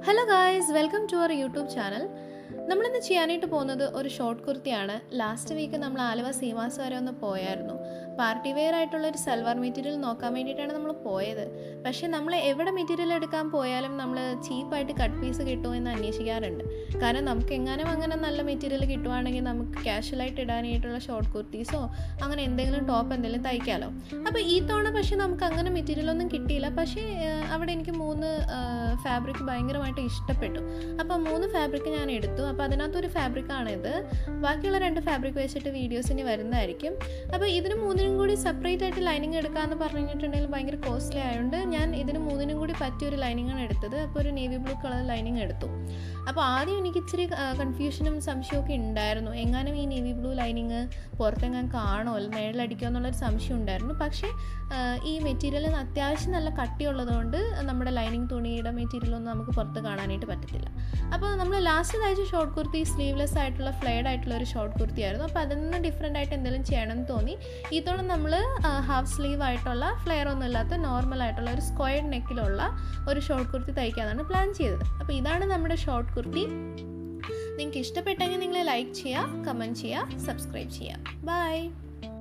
Hello guys, welcome to our YouTube channel. നമ്മളിന്ന് ചെയ്യാനായിട്ട് പോകുന്നത് ഒരു ഷോർട്ട് കുർത്തിയാണ്. ലാസ്റ്റ് വീക്ക് നമ്മൾ ആലുവ സീമാസ് വരെ ഒന്ന് പോയായിരുന്നു. പാർട്ടി വെയർ ആയിട്ടുള്ള ഒരു സൽവാർ മെറ്റീരിയൽ നോക്കാൻ വേണ്ടിയിട്ടാണ് നമ്മൾ പോയത്. പക്ഷേ നമ്മൾ എവിടെ മെറ്റീരിയൽ എടുക്കാൻ പോയാലും നമ്മൾ ചീപ്പായിട്ട് കട്ട് പീസ് കിട്ടുമോ എന്ന് അന്വേഷിക്കാറുണ്ട്. കാരണം നമുക്ക് എങ്ങാനും അങ്ങനെ നല്ല മെറ്റീരിയൽ കിട്ടുവാണെങ്കിൽ നമുക്ക് ക്യാഷ്വലായിട്ട് ഇടാനായിട്ടുള്ള ഷോർട്ട് കുർത്തീസോ അങ്ങനെ എന്തെങ്കിലും ടോപ്പ് എന്തെങ്കിലും തയ്ക്കാമല്ലോ. അപ്പോൾ ഈ തവണ പക്ഷേ നമുക്ക് അങ്ങനെ മെറ്റീരിയലൊന്നും കിട്ടിയില്ല. പക്ഷേ അവിടെ എനിക്ക് 3 ഫാബ്രിക് ഭയങ്കരമായിട്ട് ഇഷ്ടപ്പെട്ടു. അപ്പോൾ 3 ഫാബ്രിക് ഞാൻ എടുത്തു. അപ്പോൾ അതിനകത്തൊരു ഫാബ്രിക്കാണിത്. ബാക്കിയുള്ള 2 ഫാബ്രിക് വെച്ചിട്ട് വീഡിയോസ് ഇനി വരുന്നതായിരിക്കും. അപ്പോൾ ഇതിന് 3നും കൂടി സെപ്പറേറ്റ് ആയിട്ട് ലൈനിങ് എടുക്കാമെന്ന് പറഞ്ഞിട്ടുണ്ടെങ്കിൽ ഭയങ്കര കോസ്റ്റ്ലി ആയതുകൊണ്ട് ഞാൻ ഇതിന് 3നും കൂടി പറ്റിയൊരു ലൈനിങ്ങാണ് എടുത്തത്. അപ്പോൾ ഒരു നേവി ബ്ലൂ കളർ ലൈനിങ് എടുത്തു. അപ്പോൾ ആദ്യം എനിക്ക് ഇച്ചിരി കൺഫ്യൂഷനും സംശയമൊക്കെ ഉണ്ടായിരുന്നു. എങ്ങാനും ഈ നേവി ബ്ലൂ ലൈനിങ് പുറത്തെങ്ങാൻ കാണുമോ മേളിലടിക്കുമോ എന്നുള്ളൊരു സംശയം ഉണ്ടായിരുന്നു. പക്ഷേ ഈ മെറ്റീരിയലിന് അത്യാവശ്യം നല്ല കട്ടിയുള്ളതുകൊണ്ട് നമ്മുടെ ലൈനിങ് തുണിയുടെ മെറ്റീരിയലൊന്നും നമുക്ക് പുറത്ത് കാണാനായിട്ട് പറ്റത്തില്ല. അപ്പോൾ നമ്മൾ ലാസ്റ്റ് തയ്ച്ച ഷോർട്ട് കുർത്തി സ്ലീവ്ലെസ് ആയിട്ടുള്ള ഫ്ലെയർഡ് ആയിട്ടുള്ള ഒരു ഷോർട്ട് കുർത്തി ആയിരുന്നു. അപ്പോൾ അതിൽ നിന്ന് ഡിഫറെൻ്റ് ആയിട്ട് എന്തെങ്കിലും ചെയ്യണമെന്ന് തോന്നി. ഇതോടെ നമ്മൾ ഹാഫ് സ്ലീവ് ആയിട്ടുള്ള ഫ്ലെയർ ഒന്നും ഇല്ലാത്ത നോർമൽ ആയിട്ടുള്ള ഒരു സ്ക്വയർഡ് നെക്കിലുള്ള ഒരു ഷോർട്ട് കുർത്തി തയ്ക്കാനാണ് പ്ലാൻ ചെയ്തത്. അപ്പോൾ ഇതാണ് നമ്മുടെ ഷോർട്ട് കുർത്തി. നിങ്ങൾക്ക് ഇഷ്ടപ്പെട്ടെങ്കിൽ നിങ്ങൾ ലൈക്ക് ചെയ്യുക, കമൻറ്റ് ചെയ്യുക, സബ്സ്ക്രൈബ് ചെയ്യുക. ബൈ.